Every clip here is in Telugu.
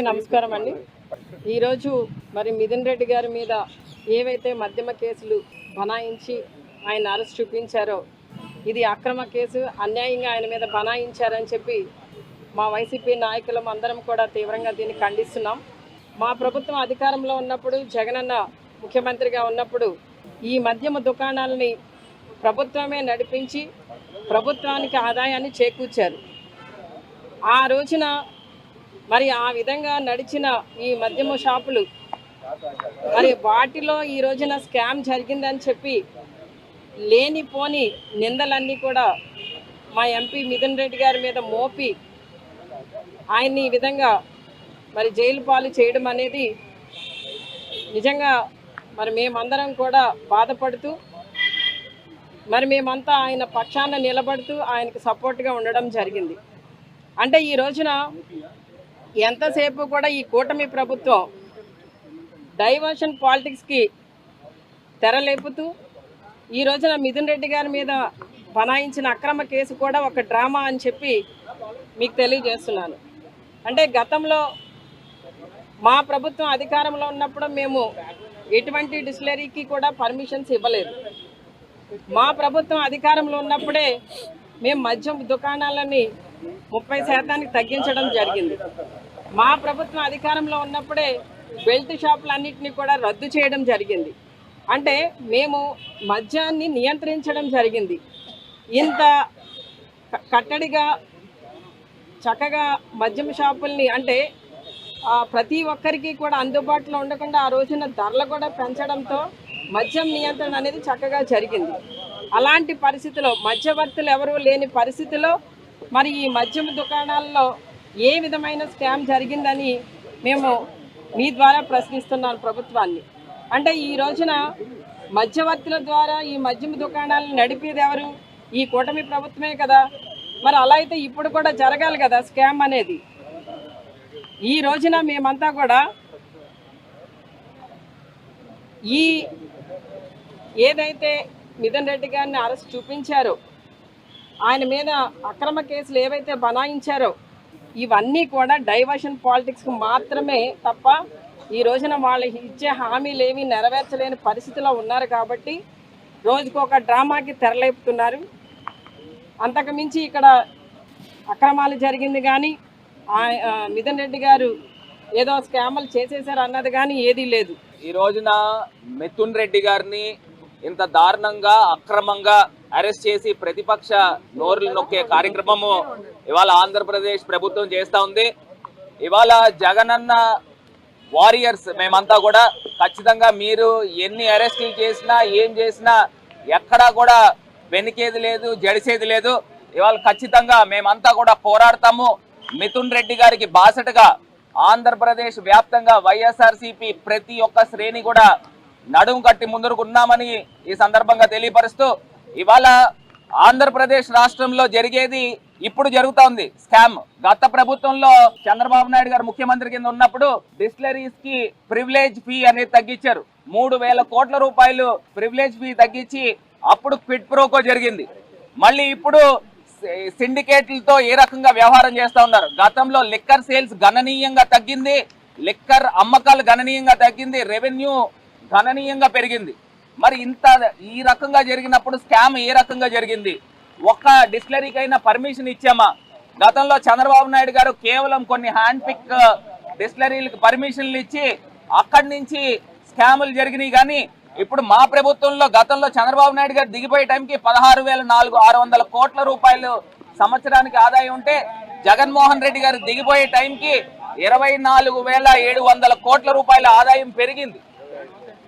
నమస్కారం అండి. ఈరోజు మరి మిథున్ రెడ్డి గారి మీద ఏవైతే మద్యమ కేసులు బనాయించి ఆయన అరెస్ట్ చూపించారో ఇది అక్రమ కేసు, అన్యాయంగా ఆయన మీద బనాయించారని చెప్పి మా వైసీపీ నాయకులం అందరం కూడా తీవ్రంగా దీన్ని ఖండిస్తున్నాం. మా ప్రభుత్వం అధికారంలో ఉన్నప్పుడు, జగనన్న ముఖ్యమంత్రిగా ఉన్నప్పుడు ఈ మద్యమ దుకాణాలని ప్రభుత్వమే నడిపించి ప్రభుత్వానికి ఆదాయాన్ని చేకూర్చారు. ఆ రోజున మరి ఆ విధంగా నడిచిన ఈ మద్యమ షాపులు మరి వాటిలో ఈ రోజున స్కామ్ జరిగిందని చెప్పి లేనిపోని నిందలన్నీ కూడా మా ఎంపీ మిథున్ రెడ్డి గారి మీద మోపి ఆయన్ని ఈ విధంగా మరి జైలు పాలు చేయడం అనేది నిజంగా మరి మేమందరం కూడా బాధపడుతూ మరి మేమంతా ఆయన పక్షాన నిలబడుతూ ఆయనకు సపోర్ట్గా ఉండడం జరిగింది. అంటే ఈ రోజున ఎంతసేపు కూడా ఈ కూటమి ప్రభుత్వం డైవర్షన్ పాలిటిక్స్కి తెరలేపుతూ ఈ రోజున మిథున్ రెడ్డి గారి మీద బనాయించిన అక్రమ కేసు కూడా ఒక డ్రామా అని చెప్పి మీకు తెలియజేస్తున్నాను. అంటే గతంలో మా ప్రభుత్వం అధికారంలో ఉన్నప్పుడు మేము ఎటువంటి డిస్టిలరీకి కూడా పర్మిషన్స్ ఇవ్వలేదు. మా ప్రభుత్వం అధికారంలో ఉన్నప్పుడే మేము మద్యం దుకాణాలని 30% తగ్గించడం జరిగింది. మా ప్రభుత్వం అధికారంలో ఉన్నప్పుడే బెల్ట్ షాపులన్నింటినీ కూడా రద్దు చేయడం జరిగింది. అంటే మేము మద్యాన్ని నియంత్రించడం జరిగింది. ఇంత కట్టడిగా చక్కగా మద్యం షాపుల్ని అంటే ప్రతి ఒక్కరికి కూడా అందుబాటులో ఉండకుండా ఆ రోజున ధరలు కూడా పెంచడంతో మద్యం నియంత్రణ అనేది చక్కగా జరిగింది. అలాంటి పరిస్థితిలో మధ్యవర్తులు ఎవరూ లేని పరిస్థితిలో మరి ఈ మద్యం దుకాణాల్లో ఏ విధమైన స్కామ్ జరిగిందని మేము మీ ద్వారా ప్రశ్నిస్తున్నాను ప్రభుత్వాన్ని. అంటే ఈ రోజున మధ్యవర్తుల ద్వారా ఈ మద్యం దుకాణాలను నడిపేది ఎవరు? ఈ కూటమి ప్రభుత్వమే కదా. మరి అలా అయితే ఇప్పుడు కూడా జరగాలి కదా స్కామ్ అనేది. ఈ రోజున మేమంతా కూడా ఈ ఏదైతే మిథున్ రెడ్డి గారిని అరెస్ట్ చూపించారో, ఆయన మీద అక్రమ కేసులు ఏవైతే బనాయించారో ఇవన్నీ కూడా డైవర్షన్ పాలిటిక్స్కి మాత్రమే తప్ప ఈ రోజున వాళ్ళకి ఇచ్చే హామీలు ఏమీ నెరవేర్చలేని పరిస్థితిలో ఉన్నారు. కాబట్టి రోజుకొక డ్రామాకి తెరలేపుతున్నారు. అంతకుమించి ఇక్కడ అక్రమాలు జరిగింది కానీ మిథున్ రెడ్డి గారు ఏదో స్కాములు చేసేసారు అన్నది కానీ ఏదీ లేదు. ఈ రోజున మిథున్ రెడ్డి గారిని ఇంత దారుణంగా అక్రమంగా అరెస్ట్ చేసి ప్రతిపక్ష నోరులు నొక్కే కార్యక్రమము ఇవాళ ఆంధ్రప్రదేశ్ ప్రభుత్వం చేస్తూ ఉంది. ఇవాళ జగనన్న వారియర్స్ మేమంతా కూడా ఖచ్చితంగా మీరు ఎన్ని అరెస్టులు చేసినా ఏం చేసినా ఎక్కడా కూడా వెనికేది లేదు, జడిసేది లేదు. ఇవాళ ఖచ్చితంగా మేమంతా కూడా పోరాడతాము. మిథున్ రెడ్డి గారికి బాసటగా ఆంధ్రప్రదేశ్ వ్యాప్తంగా వైఎస్ఆర్సీపీ ప్రతి ఒక్క శ్రేణి కూడా నడుము కట్టి ముందుకు ఉన్నామని ఈ సందర్భంగా తెలియపరుస్తూ ఇవాళ ఆంధ్రప్రదేశ్ రాష్ట్రంలో జరిగేది ఇప్పుడు జరుగుతా ఉంది స్కామ్. గత ప్రభుత్వంలో చంద్రబాబు నాయుడు గారు ముఖ్యమంత్రి కింద ఉన్నప్పుడు డిస్టిలరీస్ కి ప్రివిలేజ్ ఫీ అనేది తగ్గించారు. 3,000 కోట్ల రూపాయలు ప్రివిలేజ్ ఫీ తగ్గించి అప్పుడు క్విడ్ ప్రోకో జరిగింది. మళ్ళీ ఇప్పుడు సిండికేట్లతో ఏ రకంగా వ్యవహారం చేస్తూ ఉన్నారు. గతంలో లిక్కర్ సేల్స్ గణనీయంగా తగ్గింది, లిక్కర్ అమ్మకాలు గణనీయంగా తగ్గింది, రెవెన్యూ గణనీయంగా పెరిగింది. మరి ఇంత ఈ రకంగా జరిగినప్పుడు స్కామ్ ఏ రకంగా జరిగింది? ఒక్క డిస్టిలరీకైనా పర్మిషన్ ఇచ్చామా? గతంలో చంద్రబాబు నాయుడు గారు కేవలం కొన్ని హ్యాండ్ పిక్ డిస్టిలరీలకు పర్మిషన్లు ఇచ్చి అక్కడి నుంచి స్కాములు జరిగినాయి. కానీ ఇప్పుడు మా ప్రభుత్వంలో గతంలో చంద్రబాబు నాయుడు గారు దిగిపోయే టైంకి 16,600 కోట్ల రూపాయలు సంవత్సరానికి ఆదాయం ఉంటే జగన్మోహన్ రెడ్డి గారు దిగిపోయే టైంకి 24,700 కోట్ల రూపాయల ఆదాయం పెరిగింది.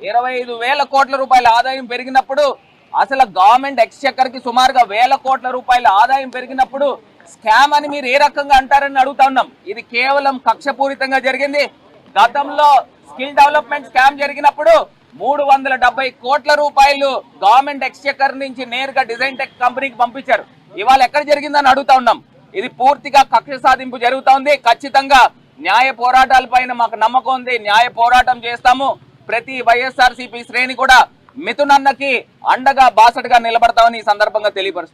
25,000 కోట్ల రూపాయల ఆదాయం పెరిగినప్పుడు అసలు గవర్నమెంట్ ఎక్స్చెక్కర్ కి సుమారుగా 1,000 కోట్ల రూపాయల ఆదాయం పెరిగినప్పుడు స్కామ్ అని మీరు ఏ రకంగా అంటారని అడుగుతా ఉన్నాం. ఇది కేవలం కక్షపూరితంగా జరిగింది. గతంలో స్కిల్ డెవలప్మెంట్ స్కామ్ జరిగినప్పుడు 370 కోట్ల రూపాయలు గవర్నమెంట్ ఎక్స్చెక్కర్ నుంచి నేరుగా డిజైన్ టెక్ కంపెనీకి పంపించారు. ఇవాళ ఎక్కడ జరిగిందని అడుగుతా ఉన్నాం. ఇది పూర్తిగా కక్ష సాధింపు జరుగుతా ఉంది. ఖచ్చితంగా న్యాయ పోరాటాలపైన మాకు నమ్మకం ఉంది. న్యాయ పోరాటం చేస్తాము. ప్రతి వైఎస్ఆర్సీపీ శ్రేణి కూడా మిథున్ అన్నకి అండగా బాసటగా నిలబడతామని ఈ సందర్భంగా తెలియపరుస్తున్నాం.